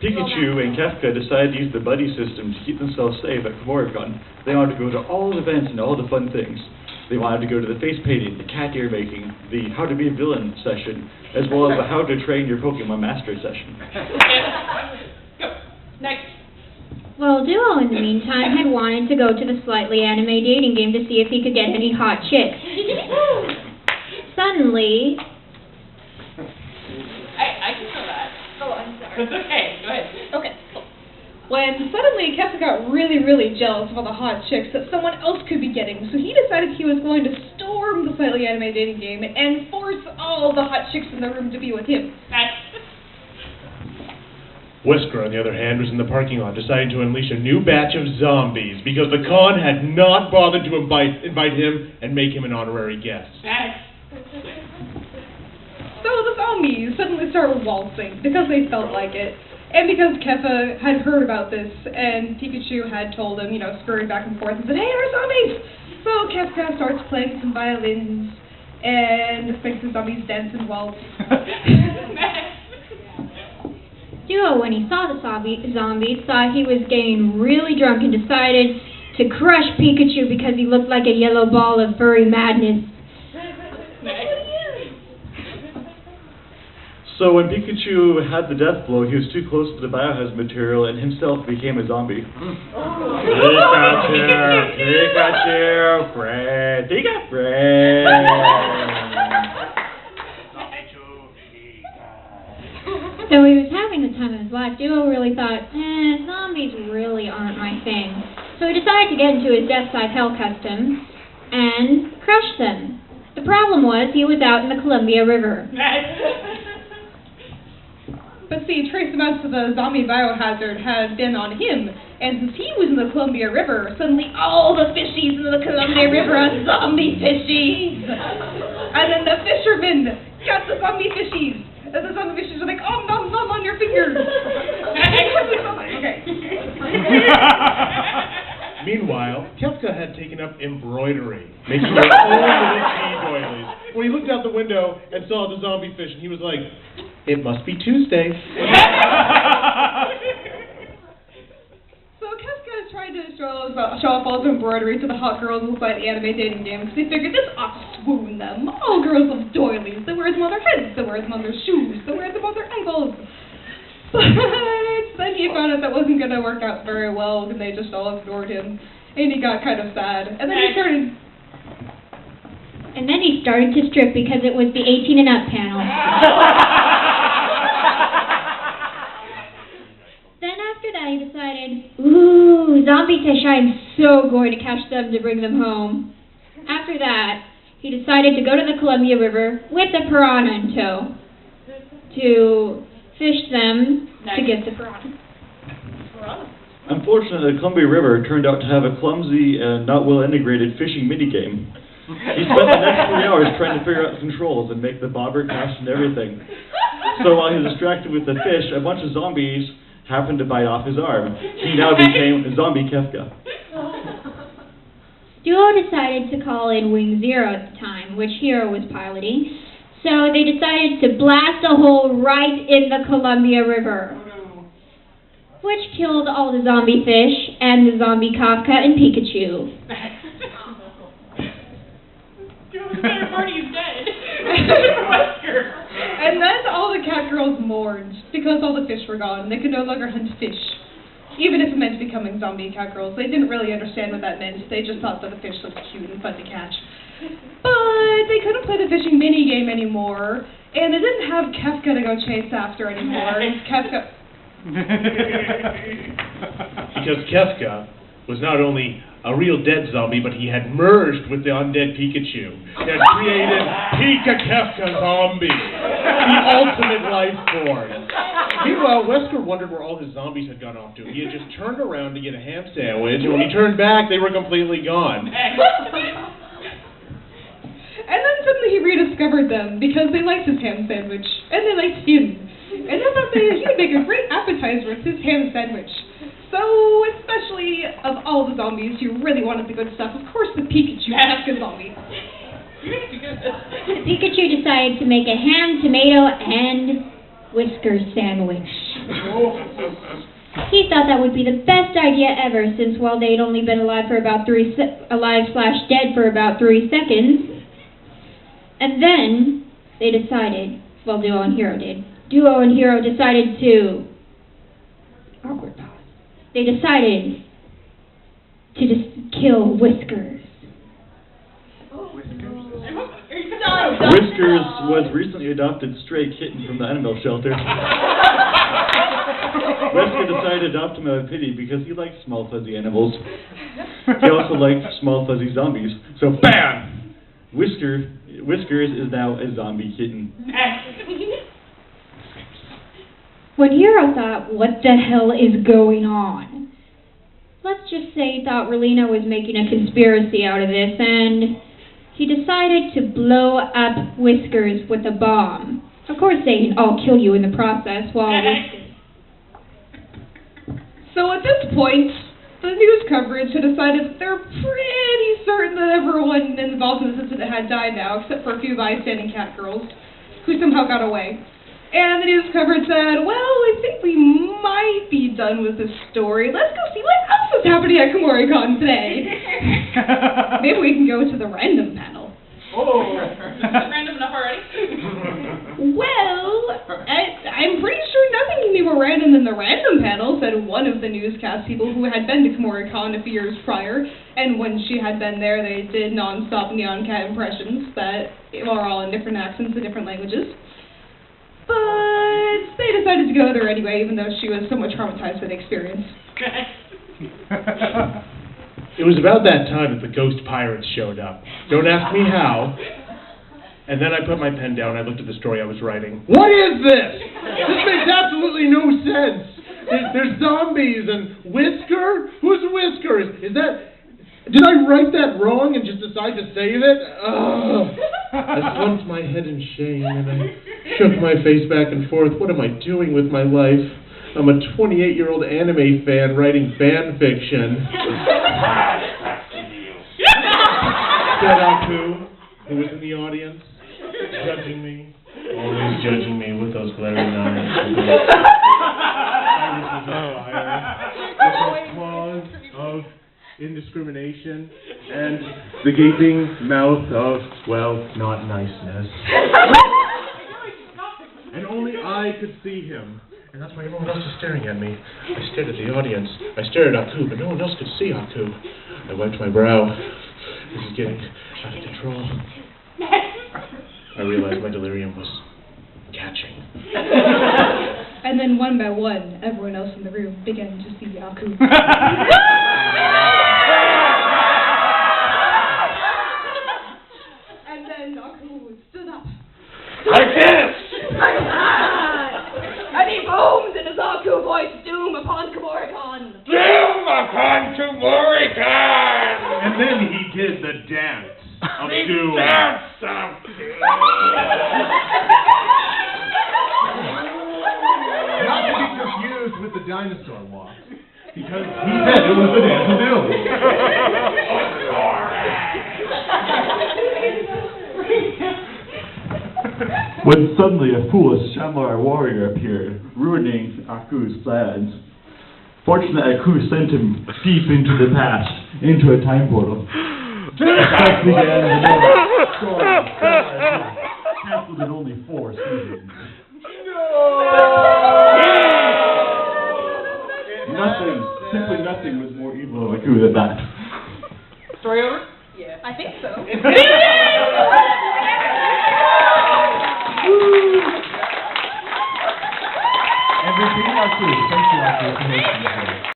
Pikachu and Kefka decided to use the buddy system to keep themselves safe at Kumoricon. They wanted to go to all the events and all the fun things. They wanted to go to the face painting, the cat ear making, the how to be a villain session, as well as the how to train your Pokemon master session. Go. Next. Well, Duo, in the meantime, had wanted to go to the Slightly Anime dating game to see if he could get any hot chicks. Suddenly... I can know that. Oh, I'm sorry. That's okay. Go ahead. Okay. When suddenly Kefka got really jealous of all the hot chicks that someone else could be getting, so he decided he was going to storm the Slightly Anime dating game and force all the hot chicks in the room to be with him. Wesker, on the other hand, was in the parking lot deciding to unleash a new batch of zombies because the con had not bothered to invite him and make him an honorary guest. So the zombies suddenly started waltzing because they felt like it. And because Kefka had heard about this, and Pikachu had told him, scurrying back and forth, and said, "Hey, our zombies!" So Kefka starts playing some violins, and makes the zombies dance and waltz. Duo, when he saw the zombies, thought he was getting really drunk and decided to crush Pikachu because he looked like a yellow ball of furry madness. So when Pikachu had the death blow, he was too close to the biohazard material and himself became a zombie. Pikachu, friend, friend. So he was having the time of his life. Duo really thought, zombies really aren't my thing. So he decided to get into his Death Side Hell custom and crush them. The problem was he was out in the Columbia River. But see, trace amounts of the zombie biohazard had been on him, and since he was in the Columbia River, suddenly all the fishies in the Columbia River are zombie fishies! And then the fishermen got the zombie fishies! And the zombie fishies were like, "Oh, nom nom on your fingers!" Okay. Meanwhile, Kefka had taken up embroidery, making her own little tea doilies. When he looked out the window and saw the zombie fish, and he was like, "It must be Tuesday." So Kefka is trying to show off all his embroidery to the hot girls inside the anime dating game because he figured this ought to swoon them. All girls love doilies. They wear them on their heads. They wear them on their shoes. They wear them on their ankles. But then he found out that wasn't going to work out very well because they just all ignored him. And he got kind of sad. And then he started to strip because it was the 18 and up panel. Then after that he decided, ooh, zombie fish, I am so going to catch them to bring them home. After that, he decided to go to the Columbia River with a piranha in tow to fish them to get the piranha. Unfortunately, the Columbia River turned out to have a clumsy and not well integrated fishing minigame. He spent the next 3 hours trying to figure out the controls and make the bobber cast and everything. So while he was distracted with the fish, a bunch of zombies happened to bite off his arm. He now became Zombie Kefka. Duo decided to call in Wing Zero at the time, which Hero was piloting. So they decided to blast a hole right in the Columbia River, which killed all the zombie fish and the zombie Kafka and Pikachu. Better party's dead. And then all the cat girls mourned because all the fish were gone. They could no longer hunt fish. Even if it meant becoming zombie cat girls, they didn't really understand what that meant. They just thought that the fish looked cute and fun to catch. But they couldn't play the fishing mini game anymore, and they didn't have Kefka to go chase after anymore. Because Kefka was not only a real dead zombie, but he had merged with the undead Pikachu. He had created Pika Kefka Zombie, the ultimate life form. Meanwhile, Wesker wondered where all his zombies had gone off to. He had just turned around to get a ham sandwich, and when he turned back, they were completely gone. And then suddenly he rediscovered them because they liked his ham sandwich, and they liked him. And they thought he would make a great appetizer with his ham sandwich. So, especially of all the zombies who really wanted the good stuff, of course the Pikachu Kefka zombie. Pikachu decided to make a ham, tomato, and Whiskers sandwich. He thought that would be the best idea ever, since while they'd only been alive for about alive/dead for about 3 seconds. And then they decided, well, Duo and Hero did. Duo and Hero decided to... Awkward pause. They decided to kill Whiskers. Whiskers was recently adopted stray kitten from the animal shelter. Whisker decided to adopt him out of pity because he likes small fuzzy animals. He also likes small fuzzy zombies. So BAM! Whiskers is now a zombie kitten. When Hero thought, what the hell is going on? Let's just say he thought Relina was making a conspiracy out of this, and he decided to blow up Whiskers with a bomb. Of course, they'd all kill you in the process while Whiskers... So at this point, the news coverage had decided that they're pretty certain that everyone involved in this incident had died now, except for a few bystanding cat girls, who somehow got away. And the news coverage said, well, I think we might be done with this story. Let's go see what else is happening at Kumoricon today. Maybe we can go to the random panel. Oh, is this random enough already? Well, I'm pretty sure nothing can be more random than the random panel, said one of the newscast people who had been to Kumoricon a few years prior. And when she had been there, they did non-stop neon cat impressions that are all in different accents and different languages. But they decided to go there anyway, even though she was somewhat traumatized by the experience. It was about that time that the ghost pirates showed up. Don't ask me how. And then I put my pen down, I looked at the story I was writing. What is this? This makes absolutely no sense. There's zombies and Whisker? Who's Whisker? Is that... Did I write that wrong and just decide to save it? Ugh. I slumped my head in shame and I shook my face back and forth. What am I doing with my life? I'm a 28-year-old anime fan writing fan fiction. Said Aku, who was in the audience, judging me. Always judging me with those glaring eyes. With claws of indiscrimination and the gaping mouth of, well, not niceness. And only I could see him. And that's why everyone else is staring at me. I stared at the audience. I stared at Aku, but no one else could see Aku. I wiped my brow. This is getting out of control. I realized my delirium was catching. And then one by one, everyone else in the room began to see Aku. And then Aku stood up. Like this! And he boomed in his Aku voice, doom upon Kumoricon. Doom upon Kumoricon! And then he did the dance of doom. Dance of doom! Not to be confused with the dinosaur walk, because he said it was the dance of doom. When suddenly a foolish Shamlar warrior appeared, ruining Aku's plans. Fortunately, Aku sent him deep into the past, into a time portal. Thus began the story of canceled in only 4 seasons. Nothing, simply nothing was more evil of Aku than that. Story over? Yeah, I think so. And repeating our clue. Thank you, Aku, for hosting the show.